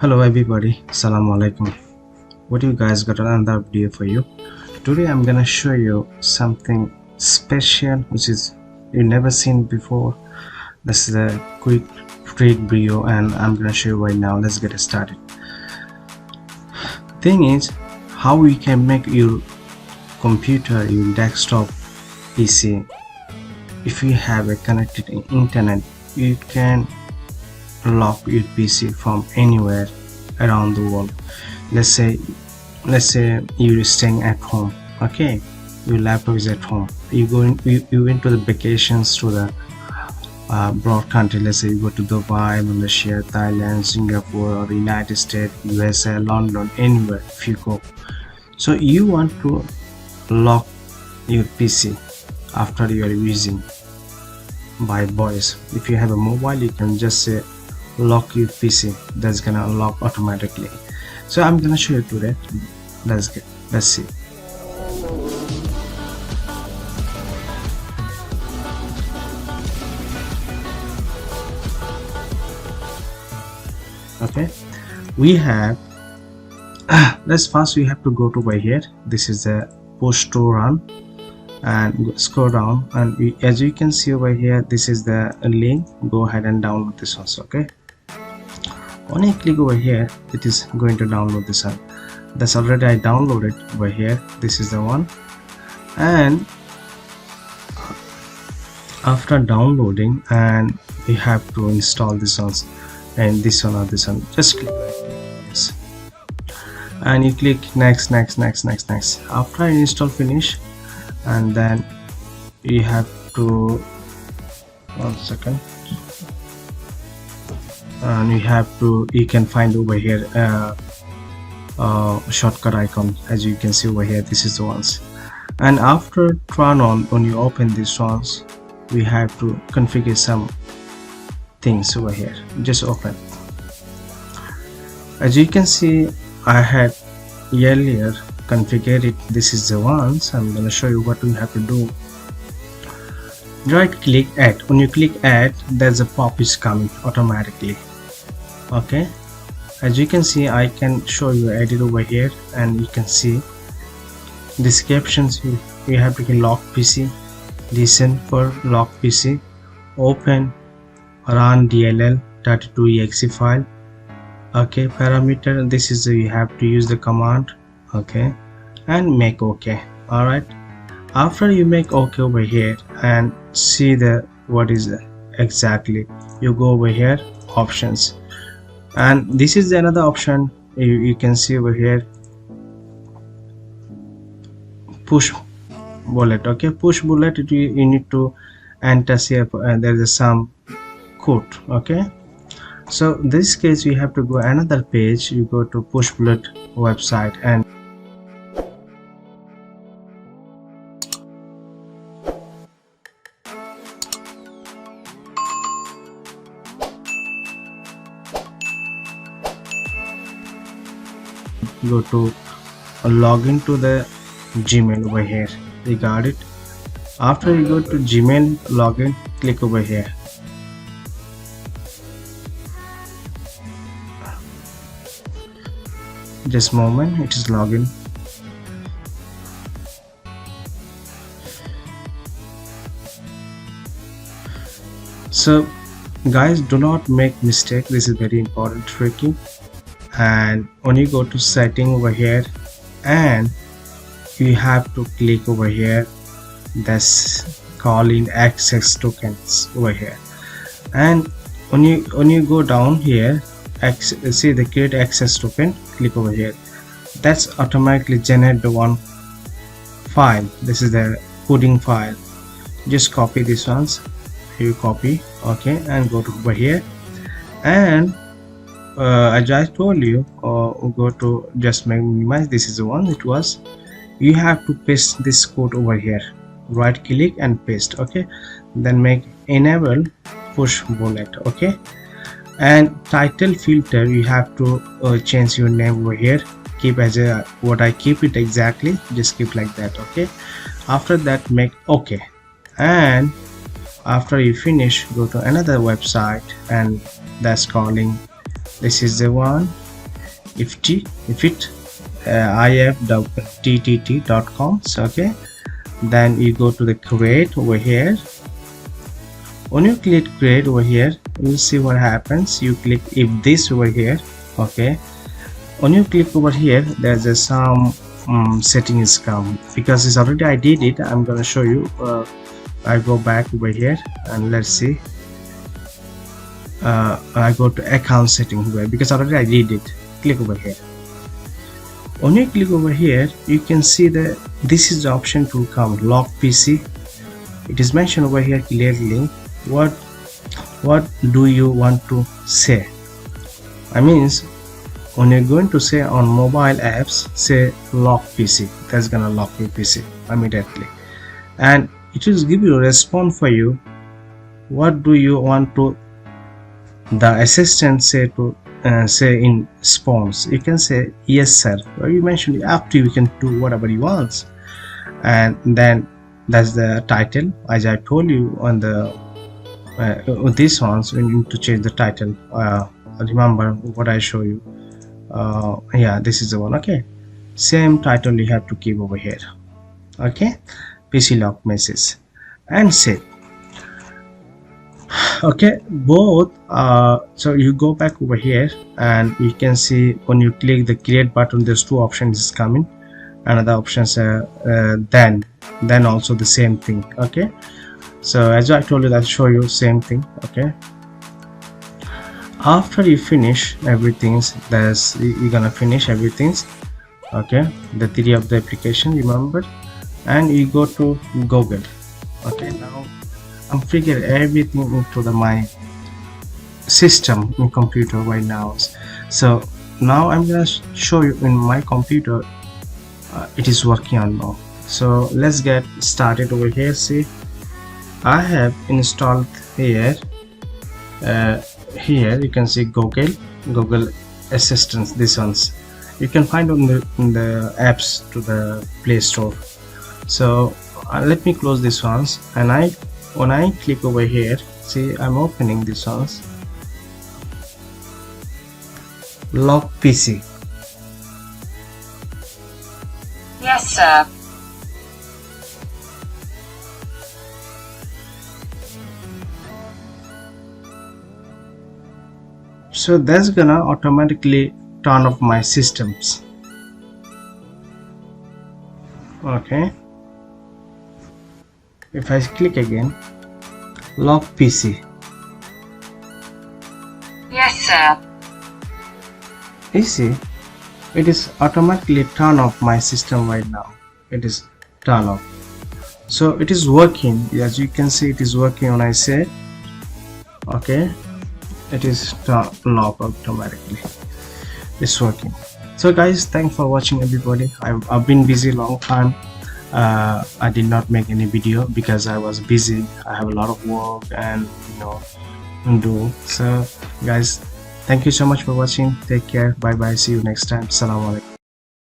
Hello everybody, Assalamu alaikum. What you guys got another video for you. Today I'm gonna show you something special which is you never seen before. This is a quick video and I'm gonna show you right now. Let's get started. Thing is how we can make your computer, your desktop PC, if you have a connected internet, you can lock your PC from anywhere around the world. Let's say you're staying at home, okay, your laptop is at home, you went to the vacations to the broad country. Let's say you go to Dubai, Malaysia, Thailand, Singapore, or United States, USA, London, anywhere if you go. So you want to lock your PC after you are using by voice. If you have a mobile, you can just say lock your PC, that's gonna unlock automatically. So I'm gonna show you today. Let's see. Okay, we have let's first we have to go to by here. This is the push to run and scroll down, and as you can see over here, this is the link. Go ahead and download this one. Okay, when I click over here, it is going to download this one. That's already I downloaded over here. This is the one, and after downloading, and we have to install this one, and this one or this one. Just click like this and you click next. After I install finish, and then you have to 1 second, and you can find over here shortcut icon. As you can see over here, this is the ones. And after turn on, when you open these ones, we have to configure some things over here. Just open. As you can see, I had earlier configured it. This is the ones. I'm going to show you what we have to do. Right click add. When you click add, there's a pop is coming automatically. Okay, as you can see, I can show you edit over here, and you can see descriptions. You have to lock PC, listen for lock PC, open, run DLL 32exe file. Okay, parameter, this is you have to use the command. Okay, and make OK. All right, after you make OK over here and see the what is exactly, you go over here options, and this is another option. You can see over here push bullet. Okay, push bullet, you need to enter here, and there is some code. Okay, so in this case we have to go another page. You go to push bullet website and go to log into the Gmail over here. You got it. After you go to Gmail login, click over here. Just moment, it is login. So guys, do not make mistake. This is very important, tricky. And when you go to setting over here, and you have to click over here, that's calling access tokens over here. And when you go down here, see the create access token, click over here. That's automatically generate the one file. This is the coding file. Just copy these ones. You copy, okay, and go to over here, and as I told you, go to just minimize. This is the one. It was, you have to paste this code over here. Right click and paste. Okay, then make enable push bullet. Okay, and title filter, you have to change your name over here. Keep as a what I keep it exactly. Just keep like that. Okay, after that make OK, and after you finish, go to another website, and that's calling, this is the one, iftt.com. So okay, then you go to the create over here. When you click create over here, you will see what happens. You click if this over here. Okay, when you click over here, there's a some settings come, because it's already I did it. I'm gonna show you. I go back over here and let's see. I go to account settings because already I did it. Click over here. When you click over here, you can see that this is the option to come lock PC. It is mentioned over here clearly. What do you want to say? I means when you're going to say on mobile apps, say lock PC. That's gonna lock your PC immediately, and it will give you a response for you. What do you want to the assistant say to say in response? You can say yes sir, or you mention it up to you. You can do whatever you want, and then that's the title. As I told you on the these ones, we need to change the title. Remember what I show you. Yeah, this is the one. Okay, same title you have to keep over here. Okay, PC lock message and save. Okay, both so you go back over here and you can see when you click the create button, there's two options is coming. Another options then also the same thing. Okay, so as I told you, I'll show you same thing. Okay, after you finish everything, you're gonna finish everything. Okay, the theory of the application, remember, and you go to Google. Okay, now I'm figuring everything into my system in computer right now. So now I'm gonna show you in my computer it is working on now. So let's get started over here. See, I have installed here. Here you can see Google Assistant. These ones you can find on the apps to the Play Store. So let me close these ones, and when I click over here, see, I'm opening these ones. Lock PC. Yes, sir. So that's gonna automatically turn off my systems. Okay, if I click again, lock PC. Yes, sir. You see, it is automatically turn off my system right now. It is turn off. So it is working. As you can see, it is working when I say okay. It is turn off automatically. It's working. So guys, thanks for watching everybody. I've been busy long time. I did not make any video because I was busy. I have a lot of work and do. So guys, thank you so much for watching. Take care. Bye bye. See you next time. Assalamu alaikum.